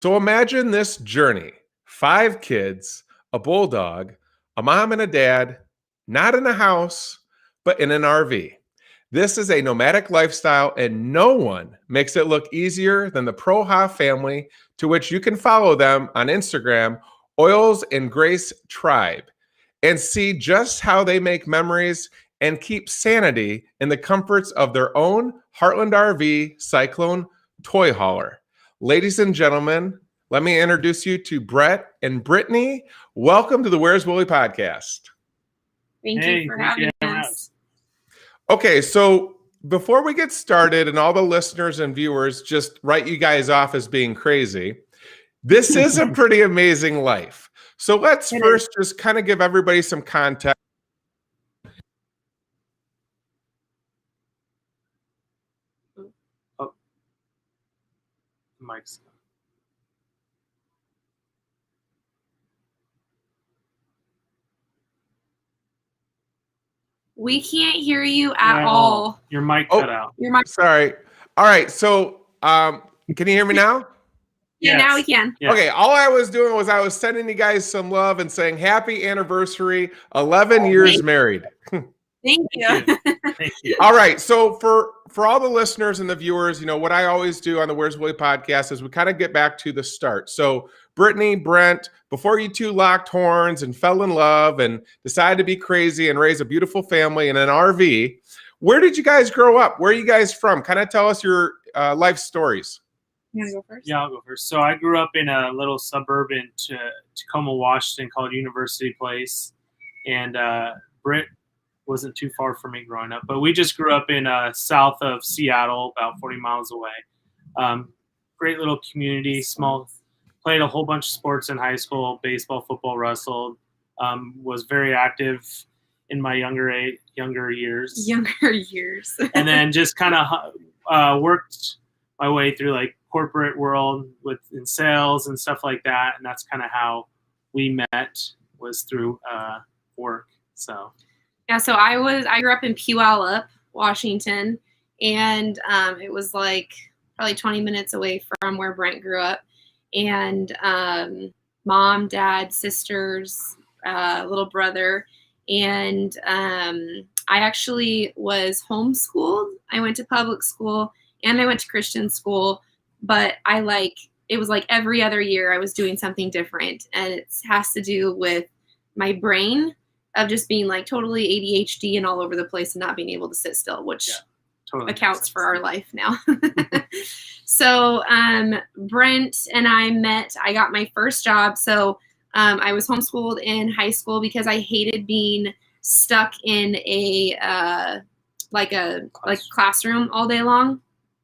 So imagine this journey: 5 kids, a bulldog, a mom and a dad, not in a house, but in an RV. This is a nomadic lifestyle, and no one makes it look easier than the Proha family, to which you can follow them on Instagram, Oils and Grace Tribe, and see just how they make memories and keep sanity in the comforts of their own Heartland RV Cyclone toy hauler. Ladies and gentlemen, let me introduce you to Brett and Brittany. Welcome to the Where's Willie podcast. Thank you for having us. Okay, so before we get started, and all the listeners and viewers just write you guys off as being crazy, this is a pretty amazing life. So let's first just kind of give everybody some context. Oh, Mike's. We can't hear you at all. Your mic cut out. Your mic. Sorry. All right. So, can you hear me now? Yeah, now we can. Yes. Okay. All I was doing was I was sending you guys some love and saying happy anniversary, 11 years married. Thank you. Thank you. All right. So for all the listeners and the viewers, what I always do on the Where's Willie podcast is we kind of get back to the start. So Brittany, Brent, before you two locked horns and fell in love and decided to be crazy and raise a beautiful family in an RV, where did you guys grow up? Where are you guys from? Kind of tell us your life stories. You want to go first? Yeah, I'll go first. So I grew up in a little suburb in Tacoma, Washington called University Place. And Britt wasn't too far from me growing up. But we just grew up in south of Seattle, about 40 miles away. Great little community, small. Played a whole bunch of sports in high school, baseball, football, wrestled. Was very active in my younger years. Younger years. And then just kind of worked my way through like corporate world in sales and stuff like that. And that's kind of how we met, was through work. So yeah, so I grew up in Puyallup, Washington, and it was like probably 20 minutes away from where Brent grew up. And mom, dad, sisters, little brother. And I actually was homeschooled. I went to public school and I went to Christian school, but it was like every other year I was doing something different. And it has to do with my brain of just being like totally ADHD and all over the place and not being able to sit still, which totally accounts for our life now. So Brent and I met. I got my first job. So I was homeschooled in high school because I hated being stuck in a classroom all day long.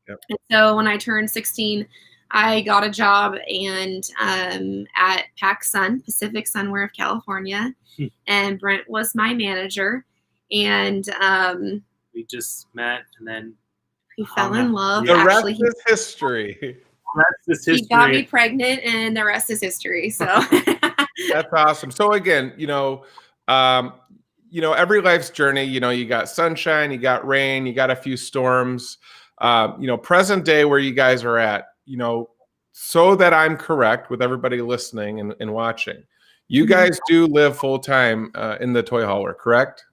Yep. And so when I turned 16, I got a job at PacSun, Pacific Sunwear of California, and Brent was my manager. And we just met, and then we fell in love. The rest is history. He got me pregnant, and the rest is history. So that's awesome. So again, every life's journey, you got sunshine, you got rain, you got a few storms. Present day where you guys are at, so that I'm correct with everybody listening and watching, you guys do live full time in the toy hauler, correct?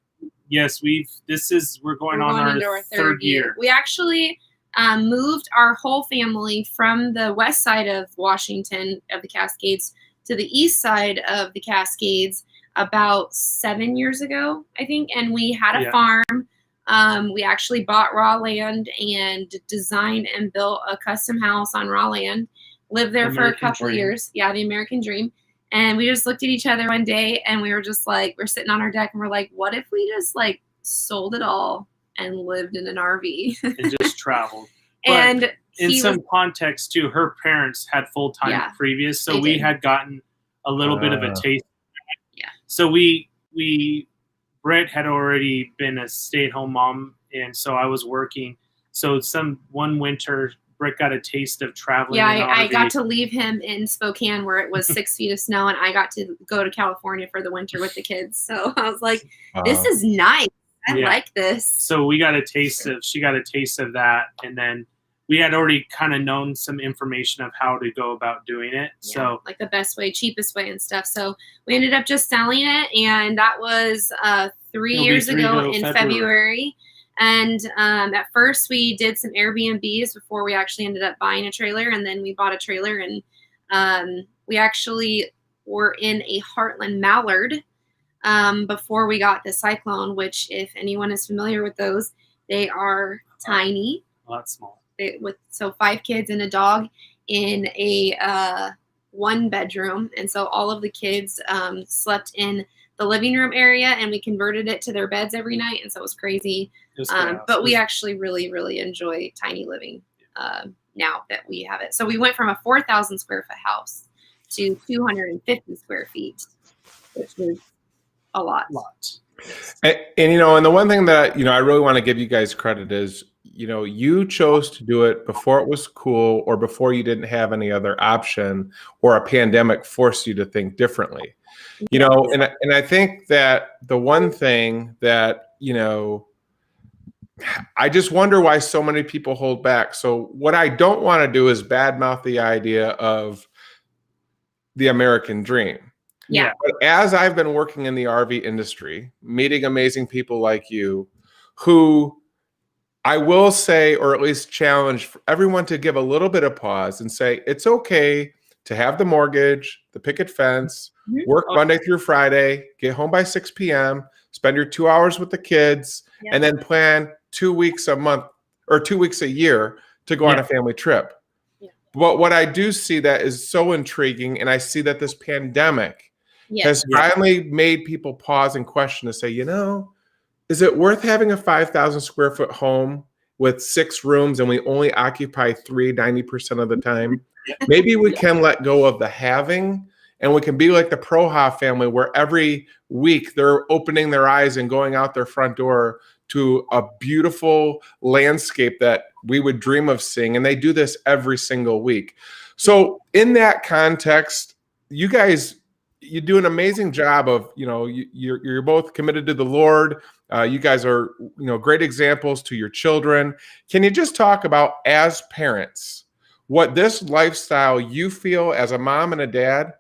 Yes, we're going on our third year. We actually moved our whole family from the west side of Washington of the Cascades to the east side of the Cascades about 7 years ago, I think. And we had a farm. We actually bought raw land and designed and built a custom house on raw land. Lived there for a couple of years. Yeah, the American dream. And we just looked at each other one day and we were just like, we're sitting on our deck and we're like, what if we just like sold it all and lived in an RV? And just traveled. And in some context too, her parents had full-time previous. So we had gotten a little bit of a taste. Yeah. So Brett had already been a stay-at-home mom. And so I was working. So one winter, Brett got a taste of traveling. Yeah, I got to leave him in Spokane where it was 6 feet of snow, and I got to go to California for the winter with the kids. So I was like, this is nice. I like this. So she got a taste of that. And then we had already kind of known some information of how to go about doing it. Yeah, So like the best way, cheapest way and stuff. So we ended up just selling it, and that was 3 It'll be years ago in February. February. And at first we did some Airbnbs before we actually ended up buying a trailer, and then we bought a trailer, and we actually were in a Heartland mallard before we got the cyclone, which if anyone is familiar with those, they are tiny. a lot small. So 5 kids and a dog in a 1 bedroom, and so all of the kids slept in the living room area, and we converted it to their beds every night, and so it was crazy. But we actually really enjoy tiny living now that we have it. So we went from a 4,000 square foot house to 250 square feet, which is a lot. And and the one thing that I really want to give you guys credit is you chose to do it before it was cool, or before you didn't have any other option, or a pandemic forced you to think differently. And I think that the one thing that I just wonder why so many people hold back. So what I don't want to do is badmouth the idea of the American dream. Yeah. But as I've been working in the RV industry, meeting amazing people like you, who I will say, or at least challenge everyone to give a little bit of pause and say, it's okay to have the mortgage, the picket fence, work Monday through Friday, get home by 6 p.m., spend your 2 hours with the kids, and then plan 2 weeks a month or 2 weeks a year to go on a family trip. But what I do see that is so intriguing, and I see that this pandemic has finally made people pause and question to say, is it worth having a 5,000 square foot home with 6 rooms and we only occupy 90% of the time? Maybe we can let go of the having, and we can be like the Proha family, where every week they're opening their eyes and going out their front door to a beautiful landscape that we would dream of seeing. And they do this every single week. So in that context, you guys, you do an amazing job of, you're both committed to the Lord. You guys are, great examples to your children. Can you just talk about, as parents, what this lifestyle you feel as a mom and a dad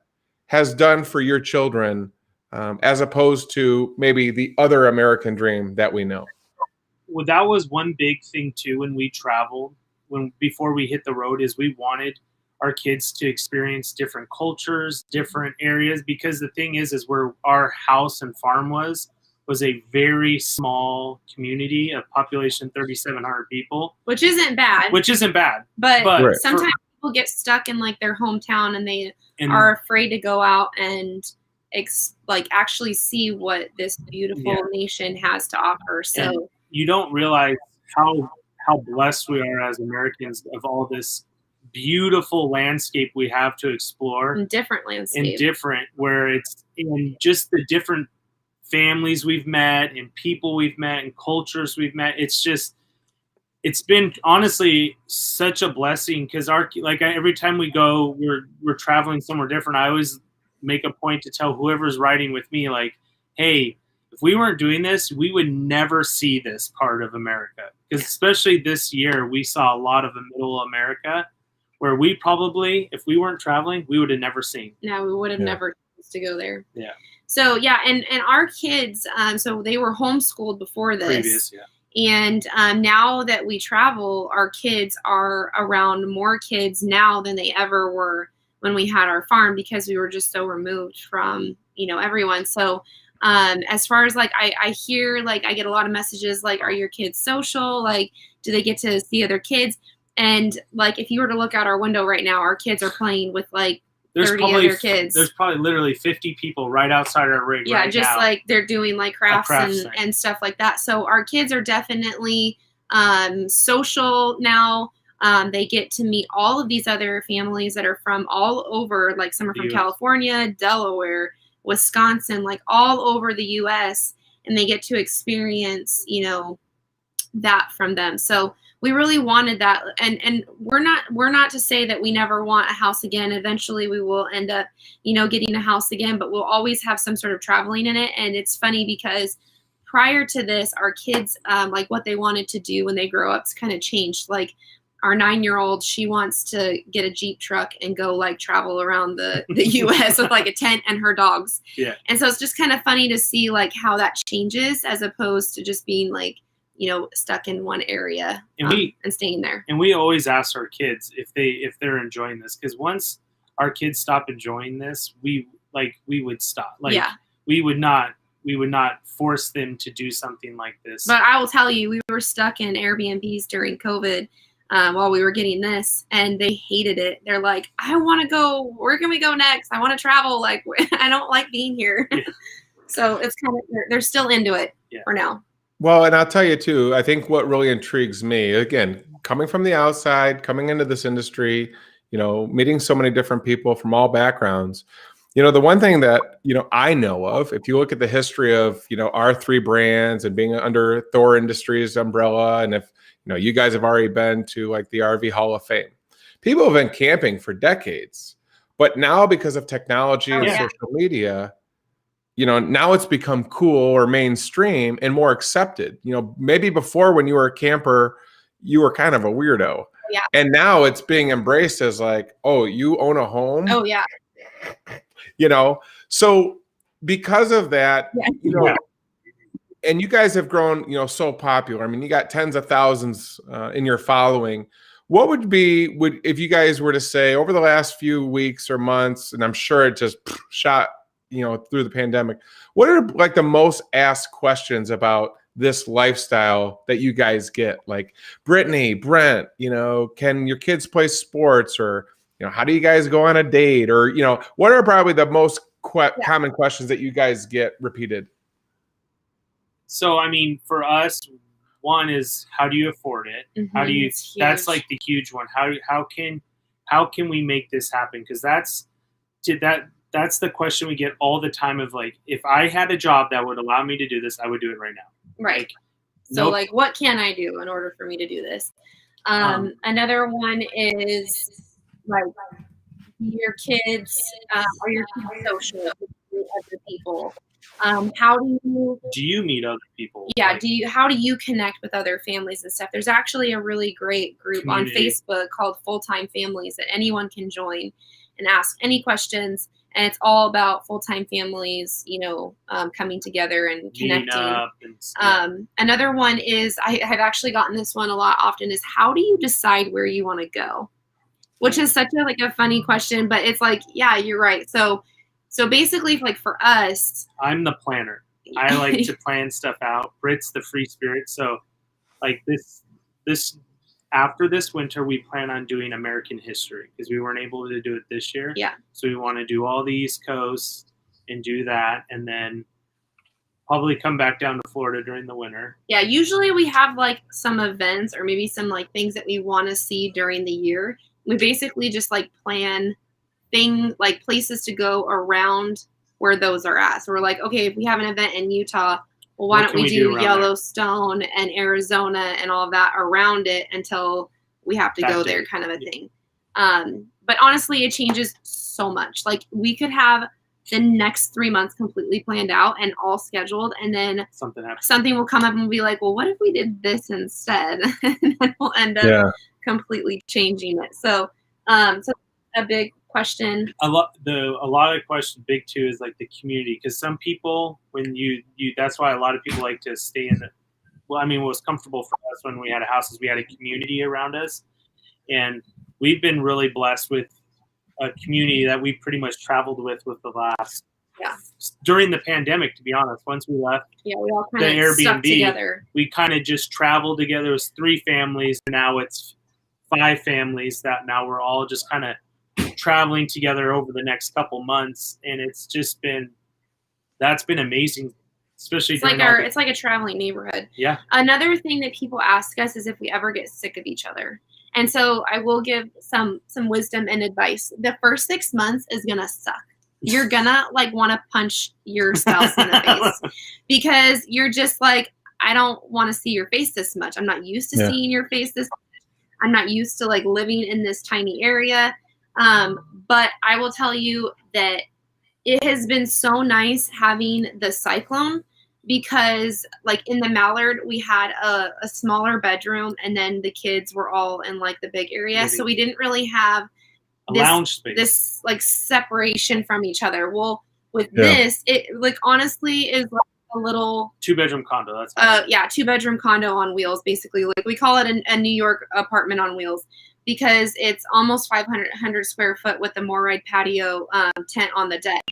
has done for your children, as opposed to maybe the other American dream that we know? Well, that was one big thing too when we traveled, before we hit the road, is we wanted our kids to experience different cultures, different areas, because the thing is where our house and farm was a very small community of population 3,700 people, which isn't bad. But right. Sometimes people get stuck in like their hometown, and they are afraid to go out and actually see what this beautiful nation has to offer. So. And you don't realize how blessed we are as Americans of all this beautiful landscape we have to explore. And different landscape. Where it's in just the different families we've met and people we've met and cultures we've met. It's been honestly such a blessing, because every time we go, we're traveling somewhere different. I always make a point to tell whoever's riding with me, like, hey, if we weren't doing this, we would never see this part of America. Because especially this year, we saw a lot of the middle America, where we probably, if we weren't traveling, we would have never seen. No, we would have never to go there. Yeah. So and our kids, so they were homeschooled before this. Previous, And now that we travel, our kids are around more kids now than they ever were when we had our farm, because we were just so removed from, everyone. So as far as I hear, I get a lot of messages like, are your kids social? Do they get to see other kids? And if you were to look out our window right now, our kids are playing with 30 other kids. There's probably literally 50 people right outside our rig. Yeah, right just now. They're doing crafts and stuff like that. So our kids are definitely social now. They get to meet all of these other families that are from all over, some are from California, Delaware, Wisconsin, all over the U.S., and they get to experience, that from them. So we really wanted that, and we're not to say that we never want a house again. Eventually we will end up, getting a house again, but we'll always have some sort of traveling in it. And it's funny because prior to this, our kids, what they wanted to do when they grow up kind of changed. our 9-year-old, she wants to get a Jeep truck and go like travel around the US with like a tent and her dogs. Yeah. And so it's just kind of funny to see like how that changes as opposed to just being like, stuck in one area and staying there. And we always ask our kids if they're enjoying this, because once our kids stop enjoying this, we would stop. Like we would not force them to do something like this. But I will tell you, we were stuck in Airbnbs during COVID. While we were getting this, and they hated it. They're like, I want to go. Where can we go next? I want to travel. Like, I don't like being here. Yeah. So it's kind of, they're still into it for now. Well, and I'll tell you too, I think what really intrigues me, again, coming from the outside, coming into this industry, meeting so many different people from all backgrounds, the one thing that, I know of, if you look at the history of, our 3 brands and being under Thor Industries umbrella, and if, you guys have already been to like the RV Hall of Fame. People have been camping for decades, but now because of technology and social media, now it's become cool or mainstream and more accepted. Maybe before when you were a camper, you were kind of a weirdo. Yeah. And now it's being embraced as like, oh, you own a home? Oh, yeah. So because of that, and you guys have grown, so popular. I mean, you got tens of thousands in your following. What would if you guys were to say over the last few weeks or months, and I'm sure it just shot, through the pandemic, what are like the most asked questions about this lifestyle that you guys get? Like, Brittany, Brent, can your kids play sports, or, how do you guys go on a date, or, what are probably the most common questions that you guys get repeated? So, I mean, for us, one is, how do you afford it? Mm-hmm, how do you? That's like the huge one. How can we make this happen? Because that's the question we get all the time. Of like, if I had a job that would allow me to do this, I would do it right now. Right. So, like, what can I do in order for me to do this? Another one is like, your kids are your kids social with other people. How do you meet other people? Yeah. How do you connect with other families and stuff? There's actually a really great group on Facebook called Full-Time Families that anyone can join and ask any questions. And it's all about full-time families, coming together and connecting. Another one is, I have actually gotten this one a lot often, is how do you decide where you want to go? Which is such a funny question, but it's like, yeah, you're right. So basically, like for us, I'm the planner. I like to plan stuff out. Britt's the free spirit. So like this after this winter, we plan on doing American history because we weren't able to do it this year. Yeah. So we want to do all the East Coast and do that, and then probably come back down to Florida during the winter. Yeah. Usually we have like some events or maybe some like things that we want to see during the year. We basically just like plan like places to go around where those are at. So we're like, okay, if we have an event in Utah, well, why don't we do Yellowstone and Arizona and all of that around it until we have to go there, kind of a thing. But honestly, it changes so much. Like, we could have the next 3 months completely planned out and all scheduled, and then something will come up and we'll be like, well, what if we did this instead? And then we'll end up completely changing it. So a big question. A lot of questions, big too, is like the community, because some people, when you that's why a lot of people like to stay in what was comfortable for us when we had a house is we had a community around us, and we've been really blessed with a community that we pretty much traveled with the last during the pandemic, to be honest. Once we left we all the kind of Airbnb stuck together. We kind of just traveled together. It was 3 families, and now it's 5 families that now we're all just kind of traveling together over the next couple months, and that's been amazing, especially it's like a traveling neighborhood. Yeah. Another thing that people ask us is if we ever get sick of each other. And so I will give some wisdom and advice. The first 6 months is gonna suck. You're gonna like want to punch your spouse in the face because you're just like, I don't want to see your face this much. I'm not used to seeing your face this much. I'm not used to like living in this tiny area. But I will tell you that it has been so nice having the cyclone because like in the Mallard, we had a smaller bedroom, and then the kids were all in like the big area. So we didn't really have a lounge space, this like separation from each other. Well, with this, it like honestly is like a little 2-bedroom condo. That's 2-bedroom condo on wheels, basically. Like we call it a New York apartment on wheels, because it's almost 500 square foot with a Moride patio tent on the deck.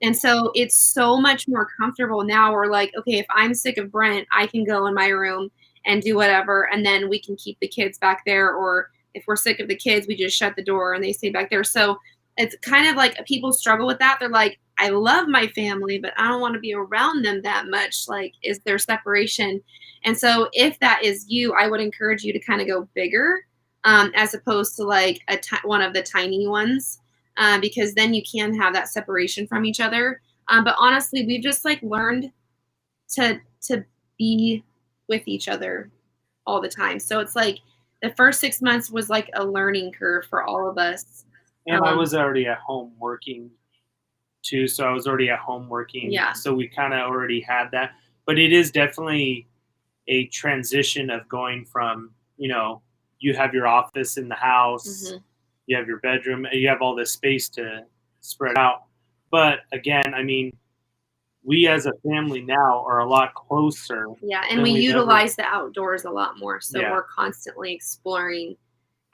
And so it's so much more comfortable now. We're like, okay, if I'm sick of Brent, I can go in my room and do whatever, and then we can keep the kids back there. Or if we're sick of the kids, we just shut the door and they stay back there. So it's kind of like people struggle with that. They're like, I love my family, but I don't want to be around them that much. Like, is there separation? And so if that is you, I would encourage you to kind of go bigger as opposed to like one of the tiny ones. Because then you can have that separation from each other. But honestly, we've just like learned to be with each other all the time. So it's like the first 6 months was like a learning curve for all of us. And I was already at home working too. So I was already at home working. Yeah. So we kind of already had that. But it is definitely a transition of going from, you have your office in the house. Mm-hmm. You have your bedroom, and you have all this space to spread out. But again, I mean, we as a family now are a lot closer. Yeah, and we utilize the outdoors a lot more. So we're constantly exploring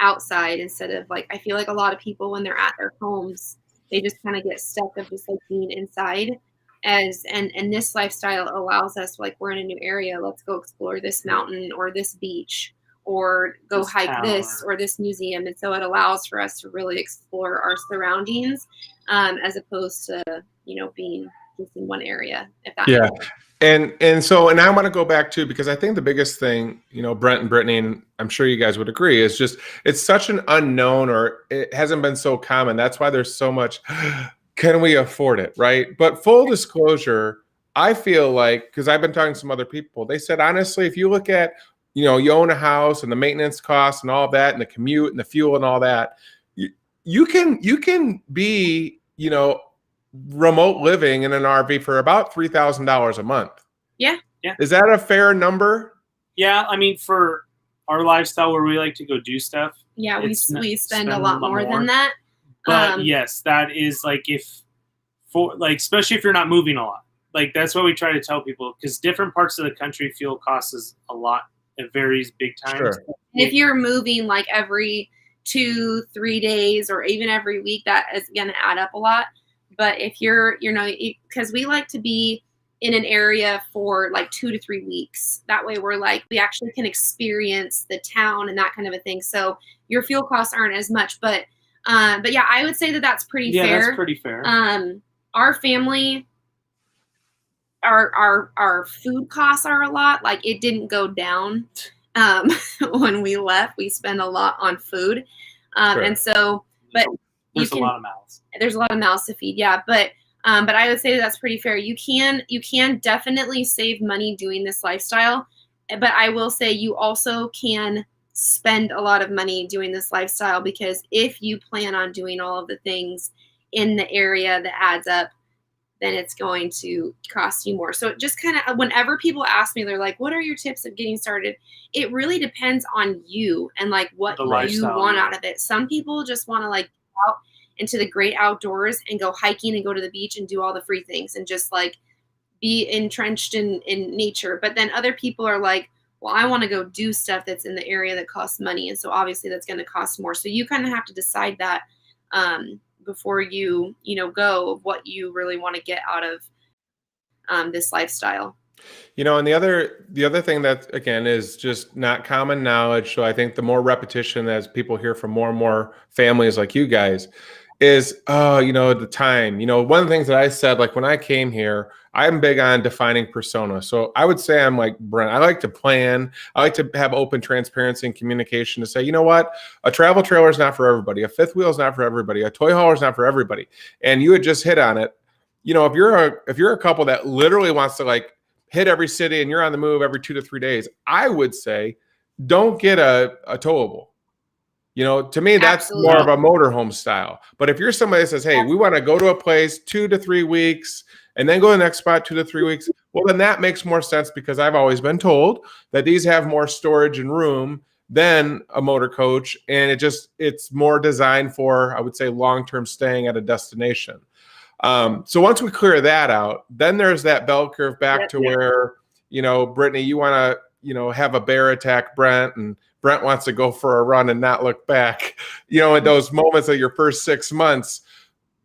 outside instead of like, I feel like a lot of people when they're at their homes, they just kind of get stuck of just like being inside. And this lifestyle allows us, like, we're in a new area, let's go explore this mountain or this beach, or go hike this or this museum. And so it allows for us to really explore our surroundings as opposed to, being just in one area. If that makes sense. And I want to go back too, because I think the biggest thing, Brent and Brittany, and I'm sure you guys would agree, is just, it's such an unknown, or it hasn't been so common. That's why there's so much, can we afford it? Right. But full disclosure, I feel like, because I've been talking to some other people, they said, honestly, if you look at, you own a house and the maintenance costs and all that, and the commute and the fuel and all that, you can be, remote living in an RV for about $3,000 a month. Yeah. Is that a fair number? Yeah. I mean, for our lifestyle where we like to go do stuff. Yeah. We spend a lot more than that. But yes, that is like, especially if you're not moving a lot, like that's what we try to tell people, because different parts of the country, fuel costs is a lot. It varies big time. Sure. If you're moving like every 2-3 days or even every week, that is going to add up a lot. But if you're, because we like to be in an area for like 2 to 3 weeks. That way we actually can experience the town and that kind of a thing. So your fuel costs aren't as much, but yeah, I would say that that's pretty fair. Yeah, that's pretty fair. Our family, our food costs are a lot. Like, it didn't go down when we left. We spend a lot on food, sure. And so, but there's a lot of mouths. There's a lot of mouths to feed. Yeah, but I would say that's pretty fair. You can definitely save money doing this lifestyle, but I will say you also can spend a lot of money doing this lifestyle, because if you plan on doing all of the things in the area that adds up, then it's going to cost you more. So just kind of, whenever people ask me, they're like, what are your tips of getting started? It really depends on you and like what you want out of it. Some people just want to like go out into the great outdoors and go hiking and go to the beach and do all the free things and just like be entrenched in nature. But then other people are like, well, I want to go do stuff that's in the area that costs money. And so obviously that's going to cost more. So you kind of have to decide that before you go, what you really want to get out of this lifestyle. And the other thing that, again, is just not common knowledge. So I think the more repetition as people hear from more and more families like you guys is, the time. One of the things that I said, like when I came here, I'm big on defining persona. So I would say I'm like Brent. I like to plan. I like to have open transparency and communication to say, you know what? A travel trailer is not for everybody. A fifth wheel is not for everybody. A toy hauler is not for everybody. And you had just hit on it. If you're a couple that literally wants to like hit every city and you're on the move every 2 to 3 days, I would say don't get a towable. You know, to me, that's Absolutely. more of a motorhome style. But if you're somebody that says, hey, we want to go to a place 2 to 3 weeks and then go to the next spot 2 to 3 weeks, well, then that makes more sense because I've always been told that these have more storage and room than a motor coach. And it's more designed for, I would say, long-term staying at a destination. So once we clear that out, then there's that bell curve back to where, you know, Brittany, you want to, you know, have a bear attack Brent, and Brent wants to go for a run and not look back. You know, in those moments of your first 6 months,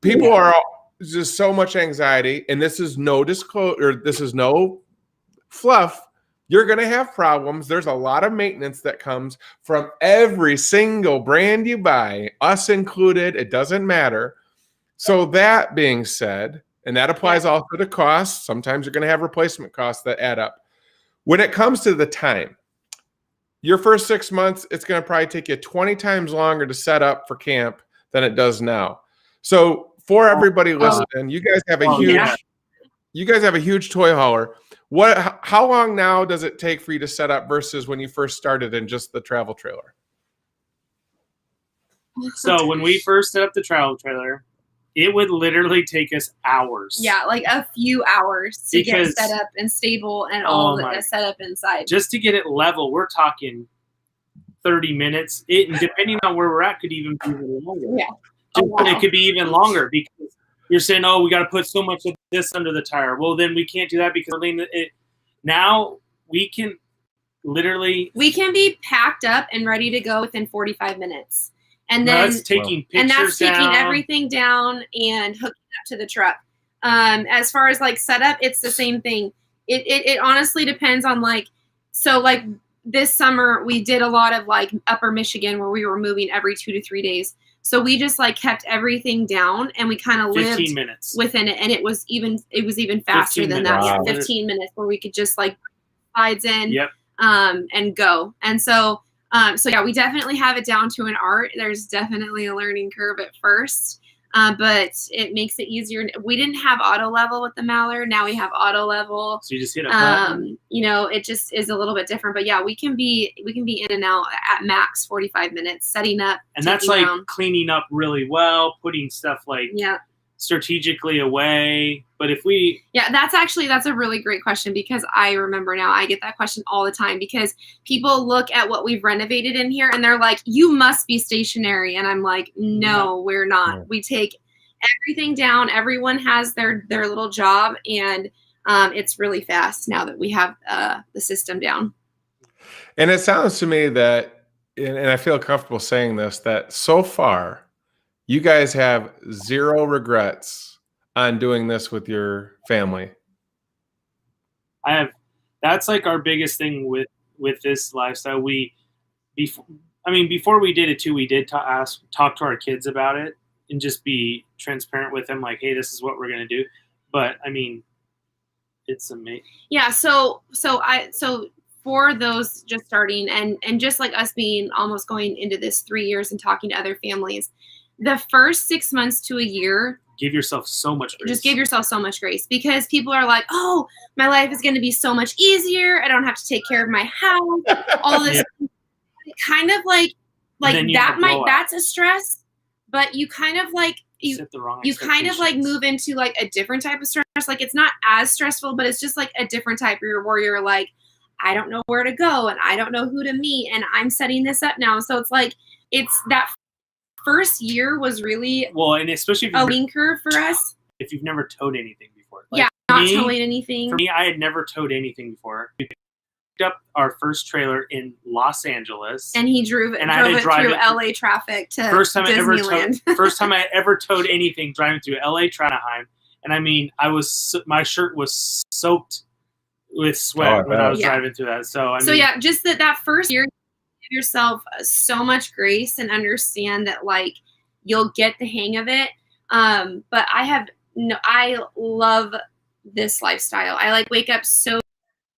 people are just so much anxiety, and this is no disclosure, this is no fluff. You're going to have problems. There's a lot of maintenance that comes from every single brand you buy, us included. It doesn't matter. So that being said, and that applies also to costs, sometimes you're going to have replacement costs that add up. When it comes to the time, your first 6 months, it's going to probably take you 20 times longer to set up for camp than it does now. So for everybody listening, you guys have a huge toy hauler. How long now does it take for you to set up versus when you first started in just the travel trailer? So when we first set up the travel trailer, it would literally take us hours. Yeah, like a few hours to get set up and stable and all the set up inside. Just to get it level, we're talking 30 minutes. And depending on where we're at, could even be even longer. Yeah. It could be even longer because you're saying, oh, we got to put so much of this under the tire. Well, then we can't do that because now we can literally... We can be packed up and ready to go within 45 minutes. And then that's taking pictures taking down. Everything down and hooking up to the truck. As far as like setup, it's the same thing. It honestly depends on like this summer we did a lot of like Upper Michigan where we were moving every 2 to 3 days. So we just like kept everything down and we kind of lived 15 minutes within it, and it was even faster than that. Wow. Yeah, 15 minutes where we could just like slides in, Yep. And go. And so yeah, we definitely have it down to an art. There's definitely a learning curve at first, but it makes it easier. We didn't have auto level with the Mallard. Now we have auto level. So you just hit a button. You know, it just is a little bit different. But yeah, we can be in and out at max 45 minutes, setting up. And that's like down. cleaning up really well, putting stuff like strategically away. But if we... Yeah, that's a really great question because I remember now I get that question all the time because people look at what we've renovated in here and they're like, you must be stationary. And I'm like, no, we're not. No. We take everything down. Everyone has their little job, and it's really fast now that we have the system down. And it sounds to me that, and I feel comfortable saying this, that so far you guys have zero regrets on doing this with your family. That's like our biggest thing with this lifestyle. Before we did it too, we did talk to our kids about it and just be transparent with them, like, hey, this is what we're going to do. But I mean, it's amazing. Yeah. So for those just starting and just like us being almost going into this 3 years and talking to other families, the first 6 months to a year, give yourself so much grace. Just give yourself so much grace because people are like, oh, my life is going to be so much easier. I don't have to take care of my house. All this kind of like that's a stress, but you kind of like, you kind of like move into like a different type of stress. Like it's not as stressful, but it's just like a different type where you're like, I don't know where to go and I don't know who to meet and I'm setting this up now. So it's like, it's that first year was really and especially if a learning curve for us. If you've never towed anything before, like not towing anything. For me, I had never towed anything before. We picked up our first trailer in Los Angeles, and he drove it through LA traffic to Disneyland. First time I ever towed anything driving through LA Anaheim, and I mean, my shirt was soaked with sweat when I was driving through that. So just that first year. Yourself so much grace and understand that like you'll get the hang of it. But I love this lifestyle. I like wake up so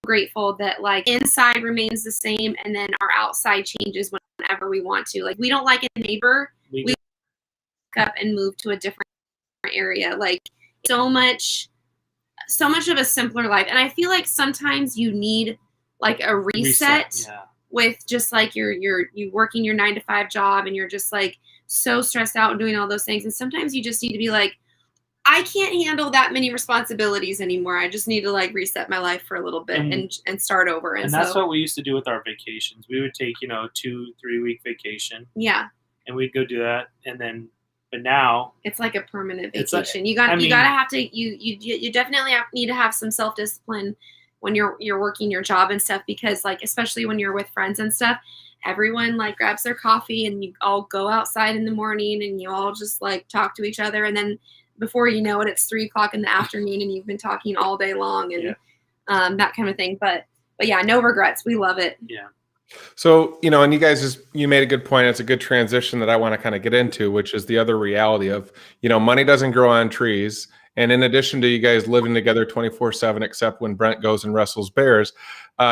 grateful that like inside remains the same and then our outside changes whenever we want to. Like we don't like a neighbor. We wake up and move to a different area. Like so much of a simpler life. And I feel like sometimes you need like a reset. with just like you working your 9 to 5 job and you're just like so stressed out and doing all those things. And sometimes you just need to be like, I can't handle that many responsibilities anymore. I just need to like reset my life for a little bit and start over. And that's what we used to do with our vacations. We would take, 2-3 week vacation. Yeah. And we'd go do that. And then, but now it's like a permanent vacation. You definitely need to have some self-discipline when you're working your job and stuff, because like, especially when you're with friends and stuff, everyone like grabs their coffee and you all go outside in the morning and you all just like talk to each other. And then before you know it, it's 3:00 in the afternoon and you've been talking all day long and that kind of thing. But yeah, no regrets. We love it. Yeah. So, and you guys you made a good point. It's a good transition that I want to kind of get into, which is the other reality of, money doesn't grow on trees. And in addition to you guys living together 24/7, except when Brent goes and wrestles bears,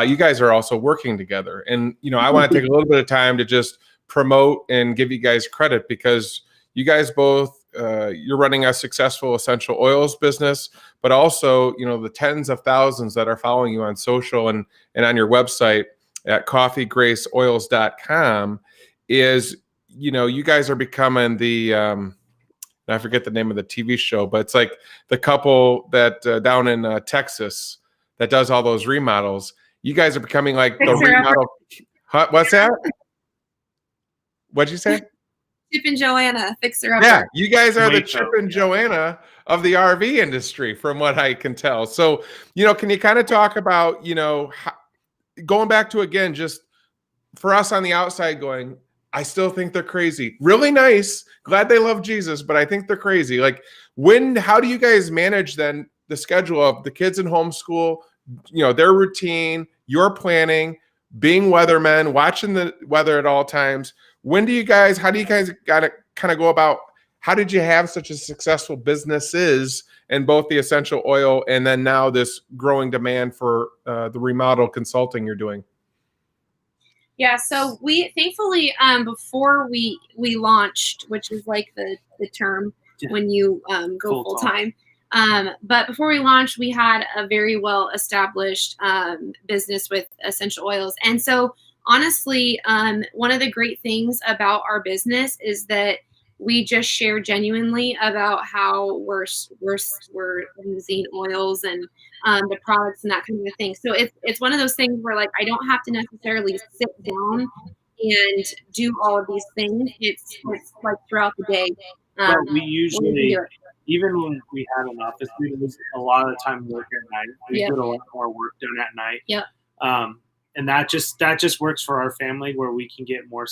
you guys are also working together. And, I want to take a little bit of time to just promote and give you guys credit, because you guys both, you're running a successful essential oils business, but also, the tens of thousands that are following you on social and on your website at coffeegraceoils.com is, you guys are becoming the, I forget the name of the TV show, but it's like the couple that down in Texas that does all those remodels. You guys are becoming like the remodel. What's that? What'd you say? Chip and Joanna, fixer upper. Yeah, you guys are the Chip and Joanna of the RV industry, from what I can tell. So, can you kind of talk about, going back to, again, just for us on the outside going, I still think they're crazy. Really nice. Glad they love Jesus, but I think they're crazy. Like, how do you guys manage then the schedule of the kids in homeschool, their routine, your planning, being weathermen, watching the weather at all times? How do you guys got to kind of go about, how did you have such a successful businesses in both the essential oil and then now this growing demand for the remodel consulting you're doing? Yeah, so we thankfully before we launched, which is like the term when you go full time. But before we launched, we had a very well established business with essential oils, and so honestly, one of the great things about our business is that we just share genuinely about how we're using oils and the products and that kind of thing. So it's one of those things where like I don't have to necessarily sit down and do all of these things. It's like throughout the day. But we usually, even when we had an office, we lose a lot of the time working at night. We get a lot more work done at night. Yep. And that just works for our family, where we can get more.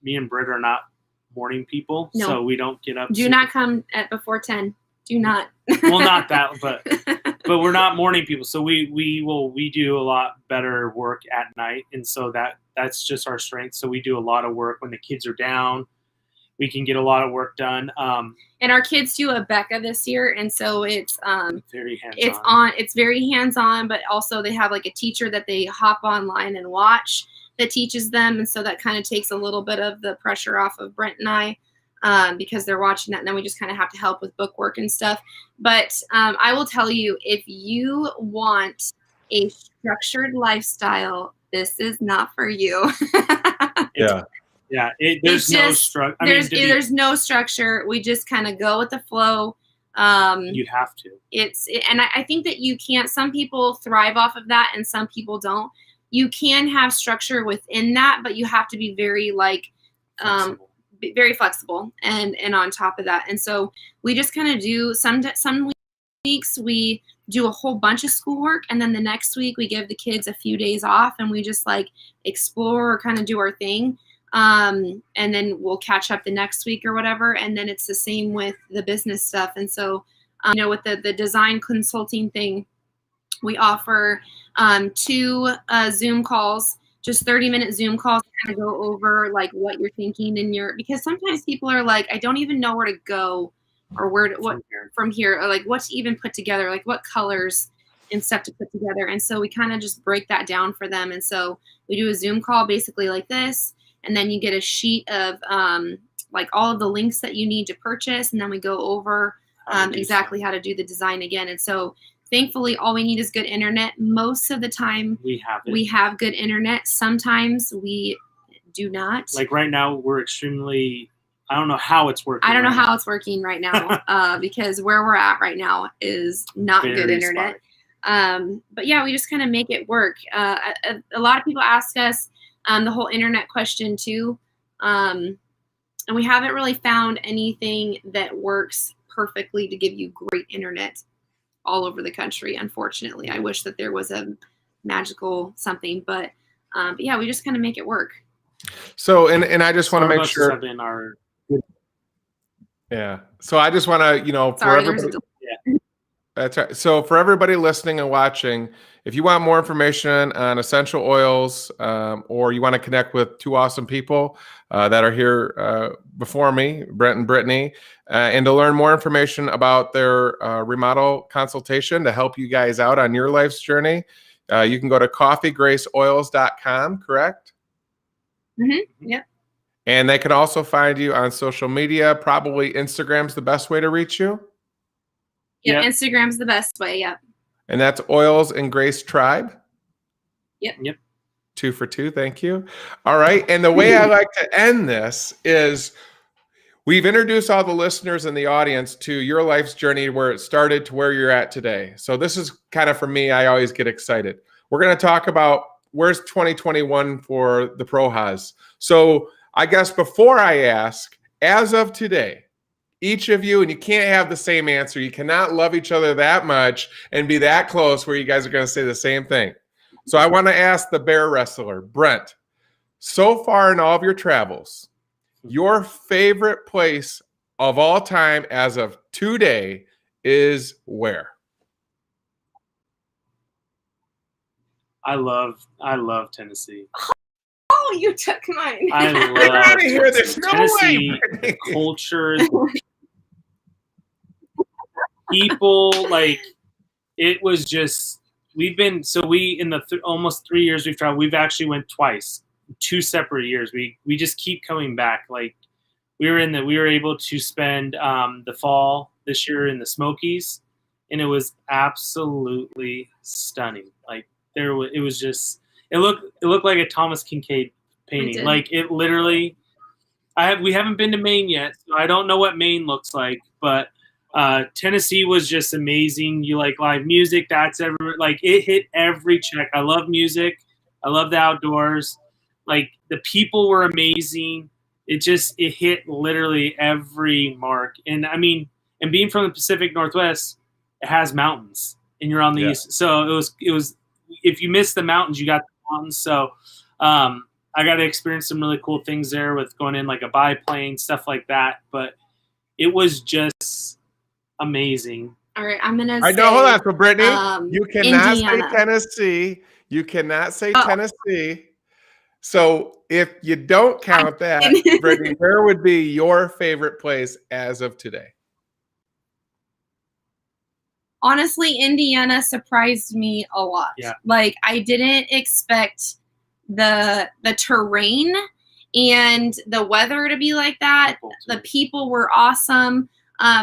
Me and Britt are not morning people, so we don't get up. Do not come at before 10. Do not. Well, not that, but we're not morning people, so we do a lot better work at night, and so that's just our strength. So we do a lot of work when the kids are down. We can get a lot of work done. And our kids do a Becca this year, and so it's very hands-on. It's very hands-on, but also they have like a teacher that they hop online and watch that teaches them, and so that kind of takes a little bit of the pressure off of Brent and I, because they're watching that, and then we just kind of have to help with book work and stuff. But I will tell you, if you want a structured lifestyle, this is not for you. Yeah, there's no structure. There's no structure. We just kind of go with the flow. You have to. And I think that you can't. Some people thrive off of that, and some people don't. You can have structure within that, but you have to be very very flexible and on top of that. And so we just kind of do some weeks we do a whole bunch of schoolwork, and then the next week we give the kids a few days off, and we just like explore or kind of do our thing. And then we'll catch up the next week or whatever. And then it's the same with the business stuff. And so, with the design consulting thing, we offer 2 Zoom calls, just 30-minute Zoom calls to kind of go over like what you're thinking because sometimes people are like, I don't even know where to go or from here, or like what to even put together, like what colors and stuff to put together. And so we kind of just break that down for them. And so we do a Zoom call basically like this. And then you get a sheet of like all of the links that you need to purchase. And then we go over exactly how to do the design again. And so thankfully, all we need is good internet. Most of the time, we have it. We have good internet. Sometimes we do not. Like right now, we're extremely. I don't know how it's working. I don't know how it's working right now because where we're at right now is not good internet. But yeah, we just kind of make it work. A lot of people ask us the whole internet question too. And we haven't really found anything that works perfectly to give you great internet all over the country. Unfortunately, I wish that there was a magical something, but yeah, we just kind of make it work. So, and I just want to make sure. Yeah. So I just want to, for everybody. That's right. So for everybody listening and watching, if you want more information on essential oils, or you want to connect with two awesome people that are here before me, Brent and Brittany, and to learn more information about their remodel consultation to help you guys out on your life's journey, you can go to coffeegraceoils.com, correct? Mm-hmm. Yep. And they can also find you on social media. Probably Instagram's the best way to reach you. Yeah, yep. Instagram's the best way. Yep. And that's Oils and Grace Tribe. Yep. 2 for 2. Thank you. All right. And the way I like to end this is we've introduced all the listeners in the audience to your life's journey, where it started to where you're at today. So this is kind of, for me, I always get excited. We're going to talk about where's 2021 for the Prohas. So I guess before I ask, as of today, each of you, and you can't have the same answer. You cannot love each other that much and be that close where you guys are going to say the same thing. So I want to ask the bear wrestler, Brent, so far in all of your travels, your favorite place of all time as of today is where? I love Tennessee. Oh, you took mine. I love Get out of here. There's no Tennessee, way. The culture, people, like, it was just, we in the almost 3 years we've traveled, we've actually went twice, 2 separate years. We just keep coming back. Like, we were able to spend the fall this year in the Smokies, and it was absolutely stunning. Like, it was just, it looked like a Thomas Kincaid painting. Like, it literally, we haven't been to Maine yet, so I don't know what Maine looks like, but Tennessee was just amazing. You like live music, it hit every check. I love music. I love the outdoors. Like, the people were amazing. It hit literally every mark. And I mean, and being from the Pacific Northwest, it has mountains, and you're on the east. So it was, if you miss the mountains, you got the mountains. So I got to experience some really cool things there with going in like a biplane, stuff like that. But it was just amazing. All right, I'm gonna. I know. Hold on, so Brittany, you cannot Indiana. say Tennessee. You cannot say Tennessee. So if you don't count that, Brittany, where would be your favorite place as of today? Honestly, Indiana surprised me a lot. Yeah. Like, I didn't expect the terrain and the weather to be like that. The people were awesome.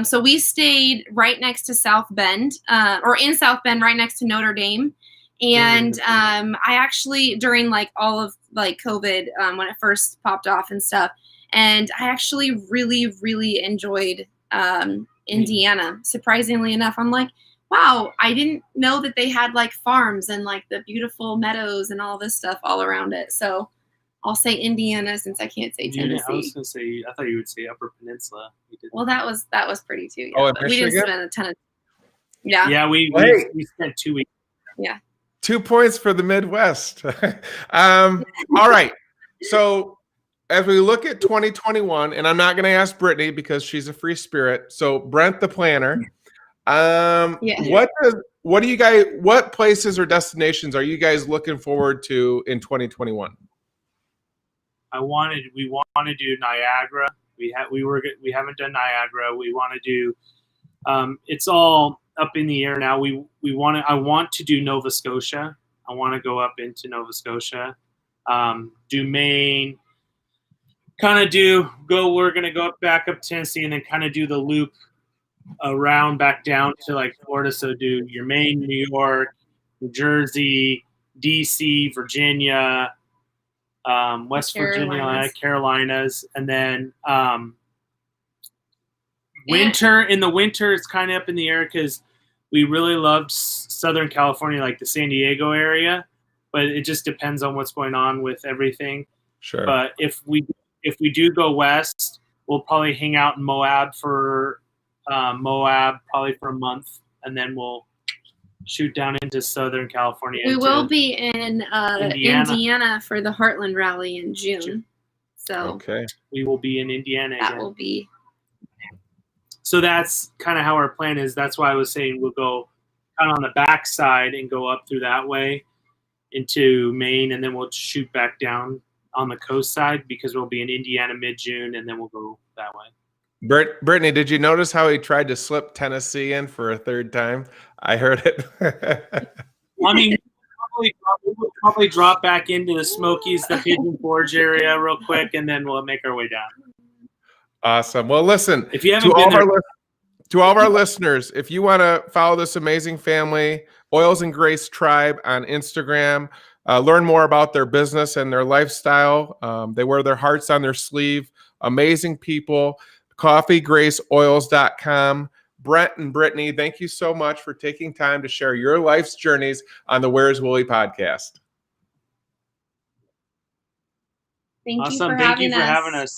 So we stayed right next to South Bend, or in South Bend, right next to Notre Dame. And I actually, during like all of like COVID, when it first popped off and stuff, and I actually really, really enjoyed Indiana. Surprisingly enough, I'm like, wow, I didn't know that they had like farms and like the beautiful meadows and all this stuff all around it. So I'll say Indiana since I can't say Tennessee. I was gonna say, I thought you would say Upper Peninsula. Well, that was pretty too. Yeah, Oh, but we didn't spend a ton of. Yeah. Yeah, we spent 2 weeks. Yeah. 2 points for the Midwest. All right. So as we look at 2021, and I'm not going to ask Brittany because she's a free spirit. So Brent, the planner, what places or destinations are you guys looking forward to in 2021? We want to do Niagara. We haven't done Niagara. We want to do. It's all up in the air now. I want to do Nova Scotia. I want to go up into Nova Scotia. Do Maine. We're gonna go back up to Tennessee and then kind of do the loop around back down to like Florida. So do your Maine, New York, New Jersey, DC, Virginia, West Virginia, Carolinas, and then winter. In the winter, it's kind of up in the air because we really loved Southern California, like the San Diego area, but it just depends on what's going on with everything. Sure. But if we do go west, we'll probably hang out in Moab for probably for a month, and then we'll shoot down into Southern California. We will be in Indiana for the Heartland rally in June. So okay, we will be in Indiana. That will be. So that's kind of how our plan is. That's why I was saying we'll go kind of on the back side and go up through that way into Maine, and then we'll shoot back down on the coast side because we'll be in Indiana mid-June, and then we'll go that way. Brittany, did you notice how he tried to slip Tennessee in for a third time? I heard it. I mean, we'll probably drop back into the Smokies, the Pigeon Forge area real quick, and then we'll make our way down. Awesome. Well, listen, if you haven't to all of our listeners, if you want to follow this amazing family, Oils and Grace Tribe on Instagram, learn more about their business and their lifestyle. They wear their hearts on their sleeve. Amazing people. CoffeeGraceOils.com. Brent and Brittany, thank you so much for taking time to share your life's journeys on the Where's Wooly podcast. Thank you for having us.